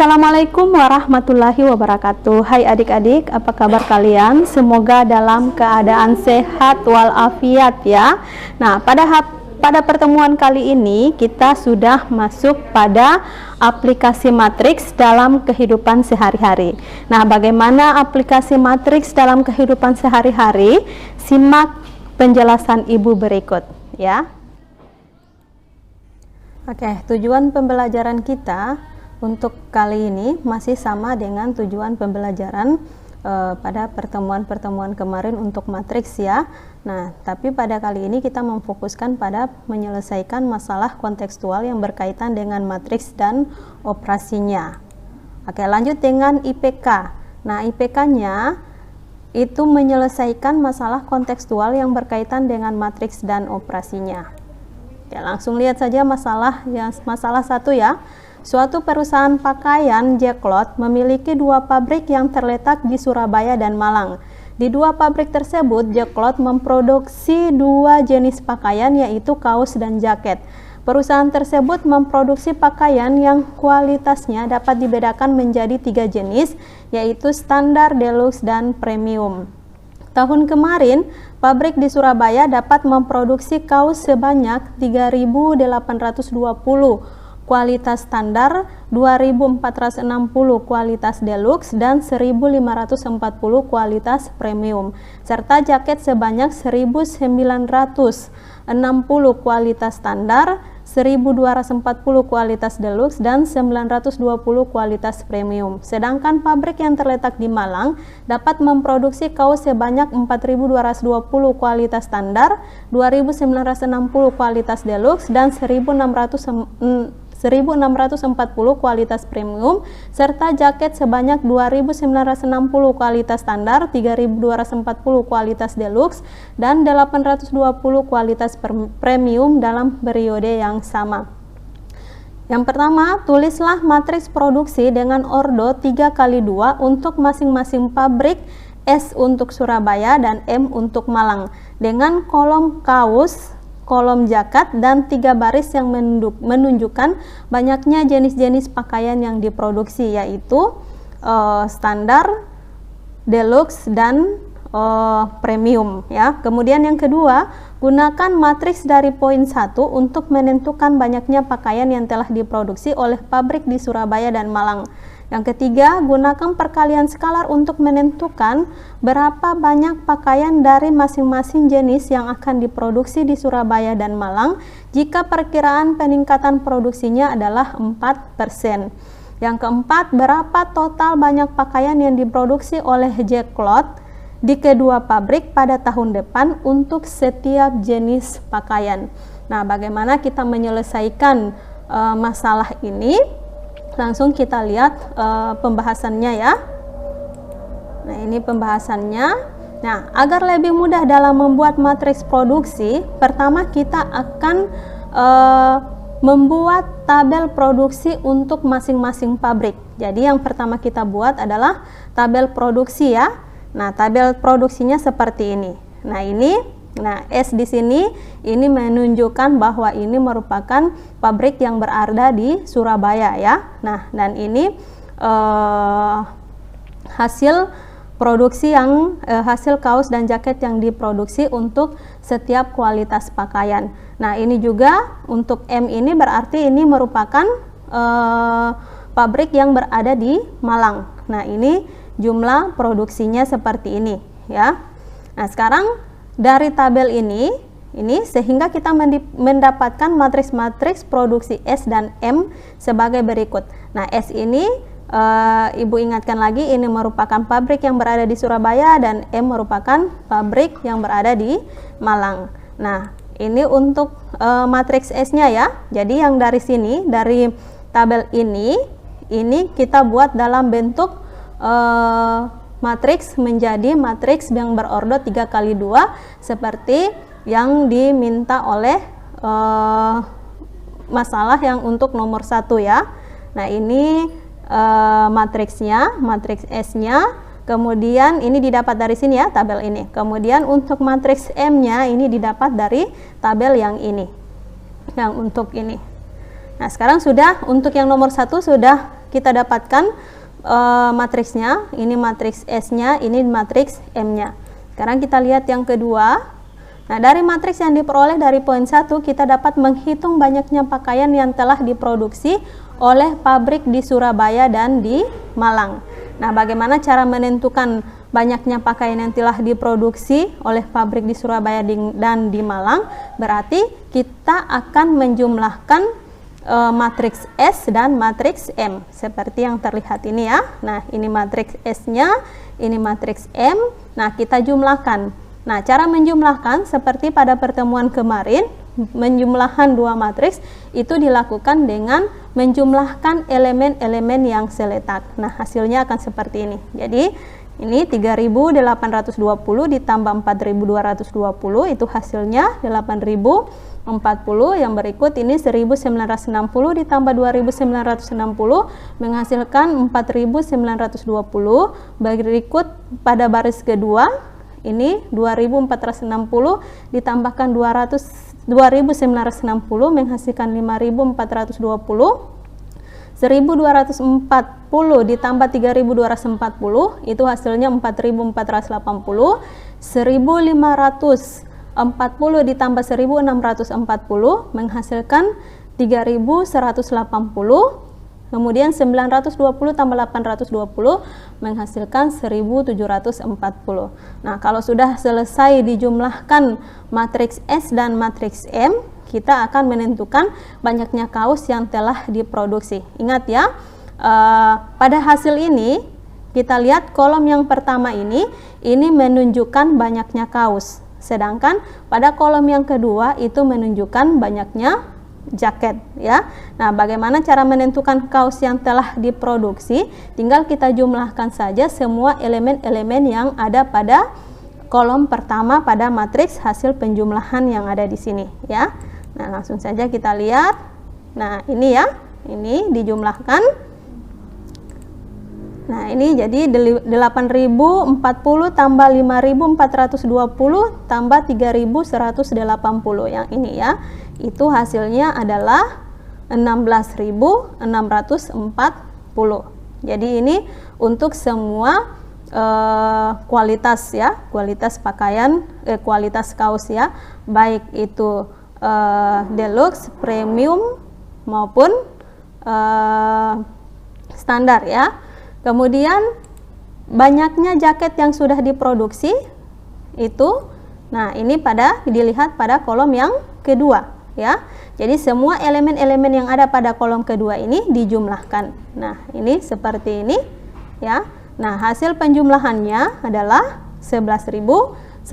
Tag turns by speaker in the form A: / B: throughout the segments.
A: Assalamualaikum warahmatullahi wabarakatuh. Hai adik-adik, apa kabar kalian? Semoga dalam keadaan sehat walafiat ya. Nah, pada pertemuan kali ini kita sudah masuk pada aplikasi matriks dalam kehidupan sehari-hari. Nah, bagaimana aplikasi matriks dalam kehidupan sehari-hari? Simak penjelasan Ibu berikut ya. Oke, tujuan pembelajaran kita untuk kali ini masih sama dengan tujuan pembelajaran pada pertemuan-pertemuan kemarin untuk matriks ya. Nah, tapi pada kali ini kita memfokuskan pada menyelesaikan masalah kontekstual yang berkaitan dengan matriks dan operasinya. Oke, lanjut dengan IPK. Nah, IPK-nya itu menyelesaikan masalah kontekstual yang berkaitan dengan matriks dan operasinya. Ya, langsung lihat saja masalah 1 ya. Suatu perusahaan pakaian Jacklot memiliki 2 pabrik yang terletak di Surabaya dan Malang. Di 2 pabrik tersebut, Jacklot memproduksi 2 jenis pakaian, yaitu kaos dan jaket. Perusahaan tersebut memproduksi pakaian yang kualitasnya dapat dibedakan menjadi 3 jenis, yaitu standar, deluxe, dan premium. Tahun kemarin, pabrik di Surabaya dapat memproduksi kaos sebanyak 3.820 kualitas standar, 2.460 kualitas deluxe, dan 1.540 kualitas premium, serta jaket sebanyak 1.960 kualitas standar, 1.240 kualitas deluxe, dan 920 kualitas premium. Sedangkan pabrik yang terletak di Malang dapat memproduksi kaos sebanyak 4.220 kualitas standar, 2.960 kualitas deluxe, dan 1.640 kualitas premium, serta jaket sebanyak 2.960 kualitas standar, 3.240 kualitas deluxe, dan 820 kualitas premium dalam periode yang sama. Yang pertama, tulislah matriks produksi dengan ordo 3x2 untuk masing-masing pabrik, S untuk Surabaya dan M untuk Malang, dengan kolom kaos, kolom jaket, dan 3 baris yang menunjukkan banyaknya jenis-jenis pakaian yang diproduksi, yaitu standar, deluxe, dan premium ya. Kemudian yang kedua, gunakan matriks dari poin 1 untuk menentukan banyaknya pakaian yang telah diproduksi oleh pabrik di Surabaya dan Malang. Yang ketiga, gunakan perkalian skalar untuk menentukan berapa banyak pakaian dari masing-masing jenis yang akan diproduksi di Surabaya dan Malang jika perkiraan peningkatan produksinya adalah 4%. Yang keempat, berapa total banyak pakaian yang diproduksi oleh Jacklot di kedua pabrik pada tahun depan untuk setiap jenis pakaian. Nah, bagaimana kita menyelesaikan masalah ini? Langsung kita lihat pembahasannya ya. Nah, ini pembahasannya. Nah, agar lebih mudah dalam membuat matriks produksi, pertama kita akan membuat tabel produksi untuk masing-masing pabrik. Jadi yang pertama kita buat adalah tabel produksi ya. Nah, tabel produksinya seperti ini. Nah, S di sini ini menunjukkan bahwa ini merupakan pabrik yang berada di Surabaya ya. Nah, dan ini hasil produksi hasil kaos dan jaket yang diproduksi untuk setiap kualitas pakaian. Nah, ini juga untuk M ini berarti ini merupakan pabrik yang berada di Malang. Nah, ini jumlah produksinya seperti ini ya. Nah, sekarang dari tabel ini sehingga kita mendapatkan matriks-matriks produksi S dan M sebagai berikut. Nah, S ini Ibu ingatkan lagi, ini merupakan pabrik yang berada di Surabaya, dan M merupakan pabrik yang berada di Malang. Nah, ini untuk matriks S-nya ya. Jadi yang dari sini, dari tabel ini kita buat dalam bentuk matriks menjadi matriks yang berordo 3x2 seperti yang diminta oleh masalah yang untuk nomor 1 ya. Nah, ini matriksnya, matriks S-nya, kemudian ini didapat dari sini ya, tabel ini. Kemudian untuk matriks M-nya ini didapat dari tabel yang ini, yang untuk ini. Nah, sekarang sudah untuk yang nomor 1 sudah kita dapatkan matriksnya. Ini matriks S-nya, ini matriks M-nya. Sekarang kita lihat yang kedua. Nah, dari matriks yang diperoleh dari poin 1, kita dapat menghitung banyaknya pakaian yang telah diproduksi oleh pabrik di Surabaya dan di Malang. Nah, bagaimana cara menentukan banyaknya pakaian yang telah diproduksi oleh pabrik di Surabaya dan di Malang? Berarti kita akan menjumlahkan matriks S dan matriks M seperti yang terlihat ini ya. Nah, ini matriks S-nya, ini matriks M. Nah, kita jumlahkan. Nah, cara menjumlahkan seperti pada pertemuan kemarin, menjumlahkan dua matriks itu dilakukan dengan menjumlahkan elemen-elemen yang seletak. Nah, hasilnya akan seperti ini. Jadi, ini 3.820 ditambah 4.220, itu hasilnya 8.040. Yang berikut ini 1.960 ditambah 2.960 menghasilkan 4.920. Berikut pada baris kedua, ini 2.460 ditambahkan 2.960 menghasilkan 5.420. 1.240 ditambah 3.240 itu hasilnya 4.480. 1.540 ditambah 1.640 menghasilkan 3.180. Kemudian 920 tambah 820 menghasilkan 1740. Nah, kalau sudah selesai dijumlahkan matriks S dan matriks M, kita akan menentukan banyaknya kaos yang telah diproduksi. Ingat ya, pada hasil ini kita lihat kolom yang pertama ini menunjukkan banyaknya kaos. Sedangkan pada kolom yang kedua itu menunjukkan banyaknya jaket ya. Nah, bagaimana cara menentukan kaos yang telah diproduksi? Tinggal kita jumlahkan saja semua elemen-elemen yang ada pada kolom pertama pada matriks hasil penjumlahan yang ada di sini ya. Nah, langsung saja kita lihat. Nah, ini ya. Ini dijumlahkan. Nah, ini jadi 8.040 tambah 5.420 tambah 3.180 yang ini ya. Itu hasilnya adalah 16.640. Jadi ini untuk semua kualitas ya, kualitas pakaian, kualitas kaos ya, baik itu deluxe, premium maupun standar ya. Kemudian banyaknya jaket yang sudah diproduksi itu, nah ini dilihat pada kolom yang kedua ya. Jadi semua elemen-elemen yang ada pada kolom kedua ini dijumlahkan. Nah, ini seperti ini ya. Nah, hasil penjumlahannya adalah 11.140.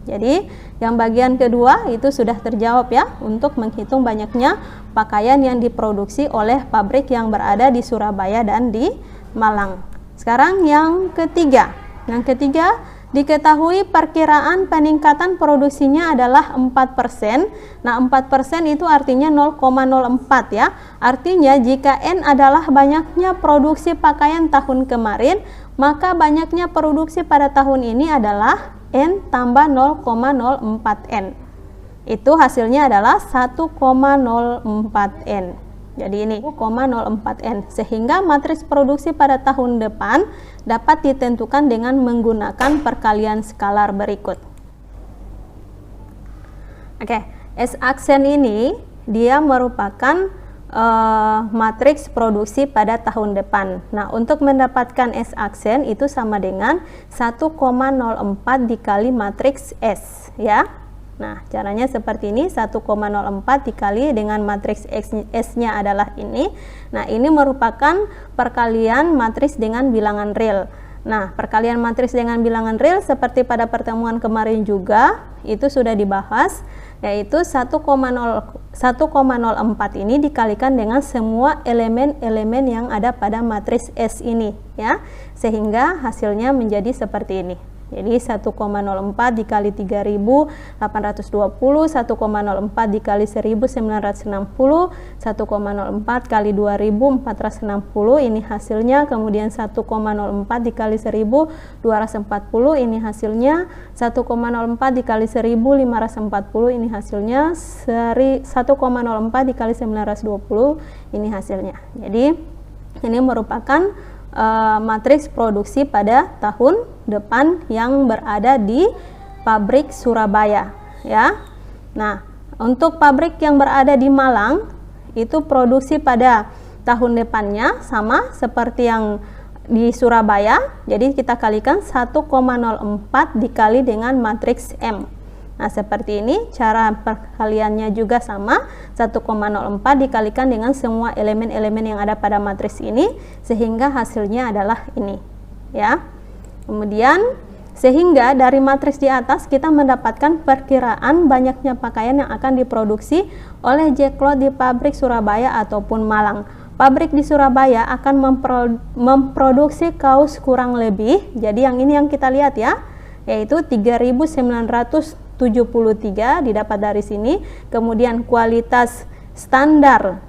A: Jadi yang bagian kedua itu sudah terjawab ya, untuk menghitung banyaknya pakaian yang diproduksi oleh pabrik yang berada di Surabaya dan di Malang. Sekarang yang ketiga. Yang ketiga, diketahui perkiraan peningkatan produksinya adalah 4%. Nah, 4% itu artinya 0,04 ya. Artinya jika N adalah banyaknya produksi pakaian tahun kemarin, maka banyaknya produksi pada tahun ini adalah N tambah 0,04 N. Itu hasilnya adalah 1,04 N. Jadi ini 0,04 N. Sehingga matriks produksi pada tahun depan dapat ditentukan dengan menggunakan perkalian skalar berikut. Oke, S-aksen ini dia merupakan matriks produksi pada tahun depan. Nah, untuk mendapatkan S-aksen itu sama dengan 1,04 dikali matriks S ya. Nah, caranya seperti ini, 1,04 dikali dengan matriks S-nya adalah ini. Nah, ini merupakan perkalian matriks dengan bilangan real. Nah, perkalian matriks dengan bilangan real seperti pada pertemuan kemarin juga itu sudah dibahas, yaitu 1,04 ini dikalikan dengan semua elemen-elemen yang ada pada matriks S ini ya, sehingga hasilnya menjadi seperti ini. Jadi 1,04 dikali 3.820, 1,04 dikali 1.960, 1,04 kali 2.460 ini hasilnya. Kemudian 1,04 dikali 1.240 ini hasilnya. 1,04 dikali 1.540 ini hasilnya. 1,04 dikali 920 ini hasilnya. Jadi ini merupakan matriks produksi pada tahun depan yang berada di pabrik Surabaya, ya. Nah, untuk pabrik yang berada di Malang itu produksi pada tahun depannya sama seperti yang di Surabaya. Jadi kita kalikan 1,04 dikali dengan matriks M. Nah, seperti ini cara perkaliannya juga sama, 1,04 dikalikan dengan semua elemen-elemen yang ada pada matriks ini sehingga hasilnya adalah ini, ya. Kemudian sehingga dari matriks di atas kita mendapatkan perkiraan banyaknya pakaian yang akan diproduksi oleh J-Cloth di pabrik Surabaya ataupun Malang. Pabrik di Surabaya akan memproduksi kaos kurang lebih, jadi yang ini yang kita lihat ya, yaitu 3.973 didapat dari sini. Kemudian kualitas standar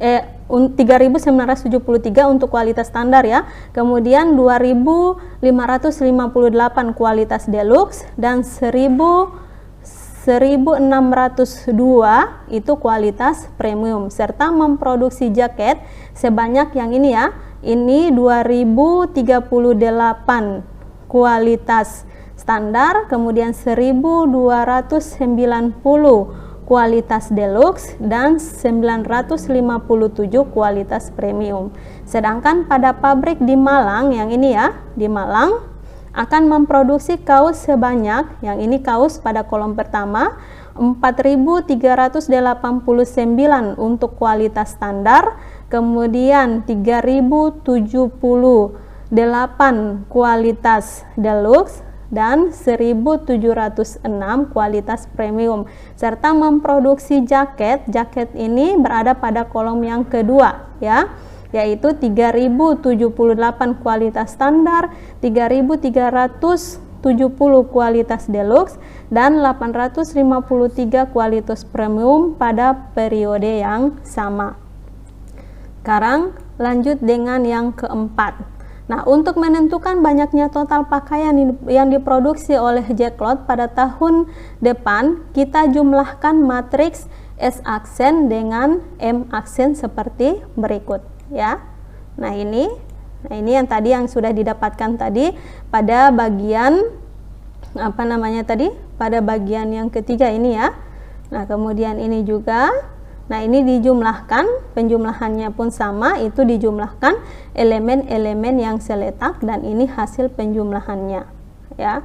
A: 3.973 untuk kualitas standar ya. Kemudian 2.558 kualitas deluxe dan 1.602 itu kualitas premium, serta memproduksi jaket sebanyak yang ini ya. Ini 2.038 kualitas standar, kemudian 1.290 kualitas deluxe dan 957 kualitas premium. Sedangkan pada pabrik di Malang yang ini ya, di Malang akan memproduksi kaos sebanyak, yang ini kaos pada kolom pertama, 4.389 untuk kualitas standar, kemudian 3.078 kualitas deluxe dan 1.706 kualitas premium, serta memproduksi jaket. Jaket ini berada pada kolom yang kedua ya, yaitu 3.078 kualitas standar, 3.370 kualitas deluxe dan 853 kualitas premium pada periode yang sama. Sekarang lanjut dengan yang keempat. Nah, untuk menentukan banyaknya total pakaian yang diproduksi oleh J-Cloth pada tahun depan, kita jumlahkan matriks S aksen dengan M aksen seperti berikut ya. Nah, ini yang tadi yang sudah didapatkan tadi pada bagian apa namanya tadi? Pada bagian yang ketiga ini ya. Nah, kemudian ini juga. Nah, ini dijumlahkan, penjumlahannya pun sama, itu dijumlahkan elemen-elemen yang seletak dan ini hasil penjumlahannya ya.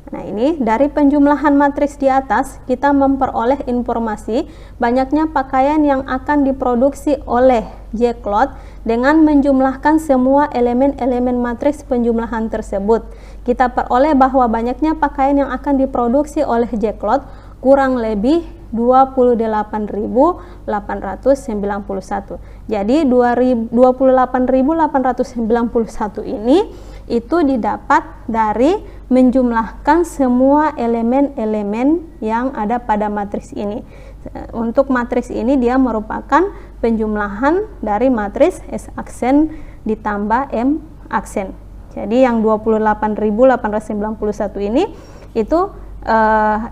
A: Nah, ini dari penjumlahan matriks di atas kita memperoleh informasi banyaknya pakaian yang akan diproduksi oleh J-Cloth dengan menjumlahkan semua elemen-elemen matriks penjumlahan tersebut. Kita peroleh bahwa banyaknya pakaian yang akan diproduksi oleh J-Cloth kurang lebih 28.891. Jadi 28.891 ini itu didapat dari menjumlahkan semua elemen-elemen yang ada pada matriks ini. Untuk matriks ini dia merupakan penjumlahan dari matriks S aksen ditambah M aksen. Jadi yang 28.891 ini itu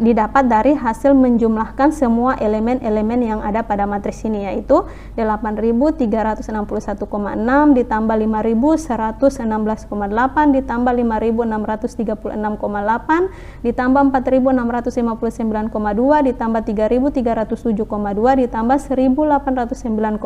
A: didapat dari hasil menjumlahkan semua elemen-elemen yang ada pada matriks ini, yaitu 8.361,6 ditambah 5.116,8 ditambah 5.636,8 ditambah 4.659,2 ditambah 3.307,2 ditambah 1.809,6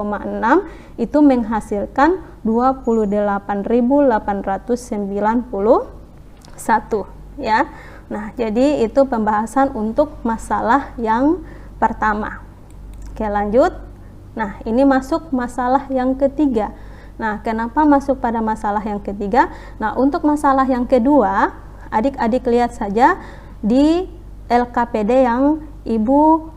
A: itu menghasilkan 28.891 ya. Nah, jadi itu pembahasan untuk masalah yang pertama. Oke, lanjut. Nah, ini masuk masalah yang ketiga. Nah, kenapa masuk pada masalah yang ketiga? Nah, untuk masalah yang kedua, adik-adik lihat saja di LKPD yang Ibu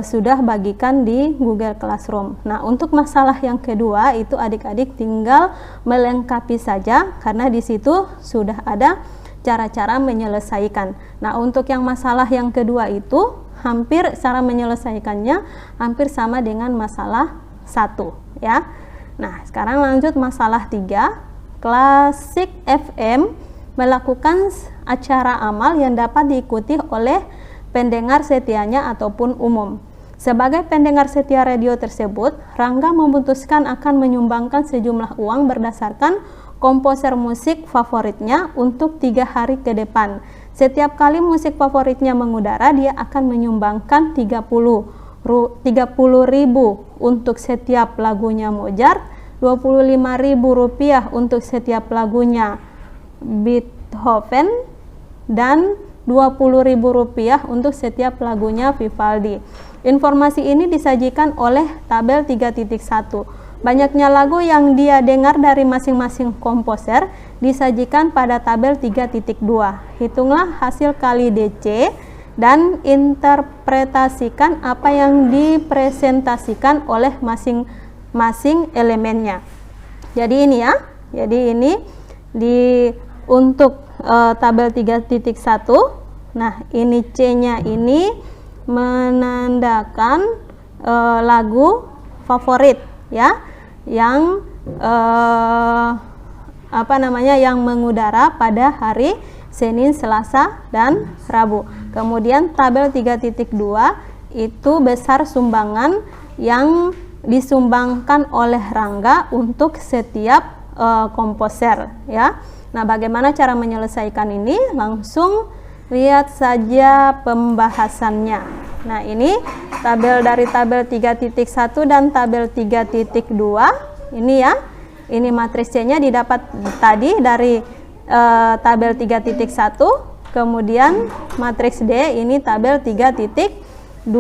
A: sudah bagikan di Google Classroom. Nah, untuk masalah yang kedua itu adik-adik tinggal melengkapi saja karena di situ sudah ada cara-cara menyelesaikan. Nah, untuk yang masalah yang kedua itu hampir cara menyelesaikannya hampir sama dengan masalah 1 ya. Nah, sekarang lanjut masalah 3. Klasik FM melakukan acara amal yang dapat diikuti oleh pendengar setianya ataupun umum. Sebagai pendengar setia radio tersebut, Rangga memutuskan akan menyumbangkan sejumlah uang berdasarkan komposer musik favoritnya untuk 3 hari ke depan. Setiap kali musik favoritnya mengudara, dia akan menyumbangkan 30.000 untuk setiap lagunya Mozart, Rp25.000 untuk setiap lagunya Beethoven, dan Rp20.000 untuk setiap lagunya Vivaldi. Informasi ini disajikan oleh tabel 3.1. Banyaknya lagu yang dia dengar dari masing-masing komposer disajikan pada tabel 3.2. Hitunglah hasil kali DC dan interpretasikan apa yang dipresentasikan oleh masing-masing elemennya. Jadi ini ya. Jadi ini untuk tabel 3.1. Nah, ini C-nya ini menandakan lagu favorit ya, yang yang mengudara pada hari Senin, Selasa, dan Rabu. Kemudian tabel 3.2 itu besar sumbangan yang disumbangkan oleh Rangga untuk setiap komposer ya. Nah, bagaimana cara menyelesaikan ini? Langsung lihat saja pembahasannya. Nah, ini tabel dari tabel 3.1 dan tabel 3.2 ini ya. Ini matriks C-nya didapat tadi dari tabel 3.1, kemudian matriks D ini tabel 3.2.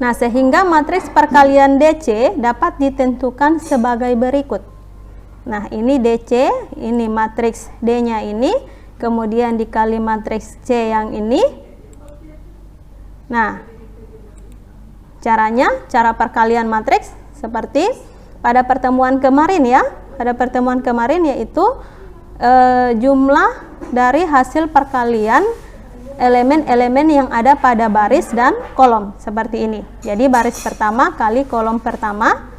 A: Nah, sehingga matriks perkalian DC dapat ditentukan sebagai berikut. Nah, ini DC, ini matriks D-nya ini, kemudian dikali matriks C yang ini. Nah, cara perkalian matriks seperti pada pertemuan kemarin ya. Pada pertemuan kemarin yaitu jumlah dari hasil perkalian elemen-elemen yang ada pada baris dan kolom seperti ini. Jadi baris pertama kali kolom pertama.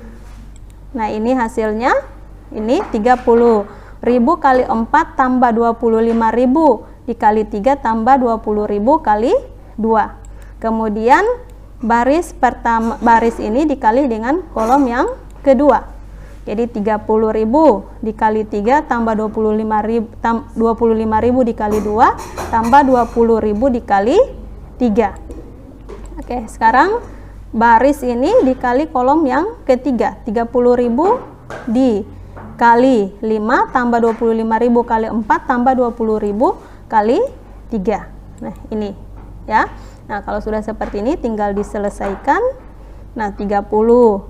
A: Nah, ini hasilnya ini 30.000 kali 4 tambah 25.000 dikali 3 tambah 20.000 kali 2. Kemudian baris ini dikali dengan kolom yang kedua. Jadi 30.000 dikali 3 tambah 25.000 dikali 2 tambah 20.000 dikali 3. Oke, sekarang baris ini dikali kolom yang ketiga. 30.000 dikali 5 tambah 25.000 kali 4 tambah 20.000 kali 3. Nah, ini ya. Nah, kalau sudah seperti ini tinggal diselesaikan. Nah, 30.000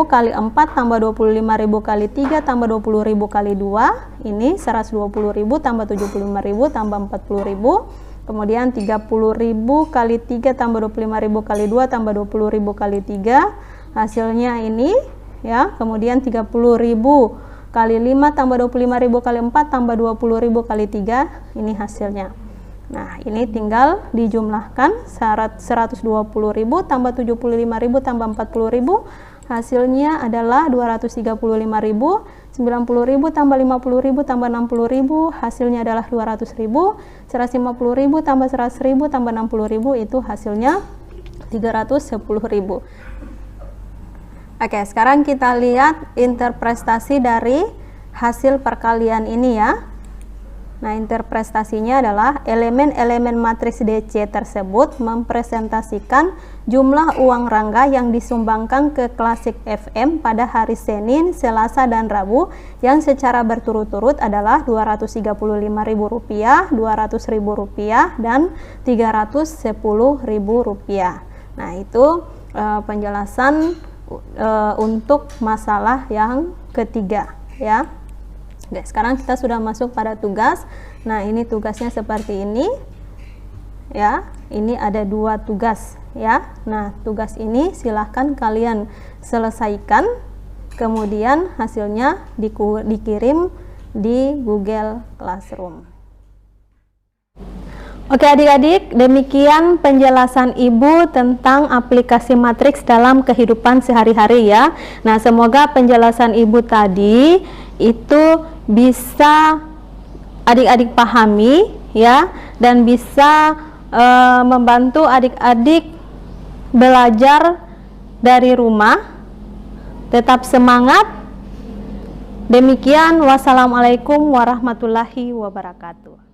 A: kali 4 tambah 25.000 kali 3 tambah 20.000 kali 2, ini 120.000 tambah 75.000 tambah 40.000. Kemudian 30.000 kali 3 tambah 25.000 kali 2 tambah 20.000 kali 3, hasilnya ini ya. Kemudian 30.000 kali 5 tambah 25.000 kali 4 tambah 20.000 kali 3, ini hasilnya. Nah, ini tinggal dijumlahkan. 120.000 tambah 75.000 tambah 40.000, hasilnya adalah 235.000. 90.000 tambah 50.000 tambah 60.000, hasilnya adalah 200.000. 150.000 tambah 100.000 tambah 60.000, itu hasilnya 310.000. Oke, sekarang kita lihat interpretasi dari hasil perkalian ini ya. Nah, interpretasinya adalah elemen-elemen matriks DC tersebut mempresentasikan jumlah uang Rangga yang disumbangkan ke Klasik FM pada hari Senin, Selasa, dan Rabu yang secara berturut-turut adalah Rp235.000, Rp200.000, dan Rp310.000. Nah, itu penjelasan untuk masalah yang ketiga ya. Oke, sekarang kita sudah masuk pada tugas. Nah, ini tugasnya seperti ini ya. Ini ada 2 tugas ya. Nah, tugas ini silahkan kalian selesaikan, kemudian hasilnya dikirim di Google Classroom. Oke adik-adik, demikian penjelasan Ibu tentang aplikasi matriks dalam kehidupan sehari-hari ya. Nah, semoga penjelasan Ibu tadi itu bisa adik-adik pahami ya, dan bisa membantu adik-adik belajar dari rumah. Tetap semangat. Demikian, wassalamualaikum warahmatullahi wabarakatuh.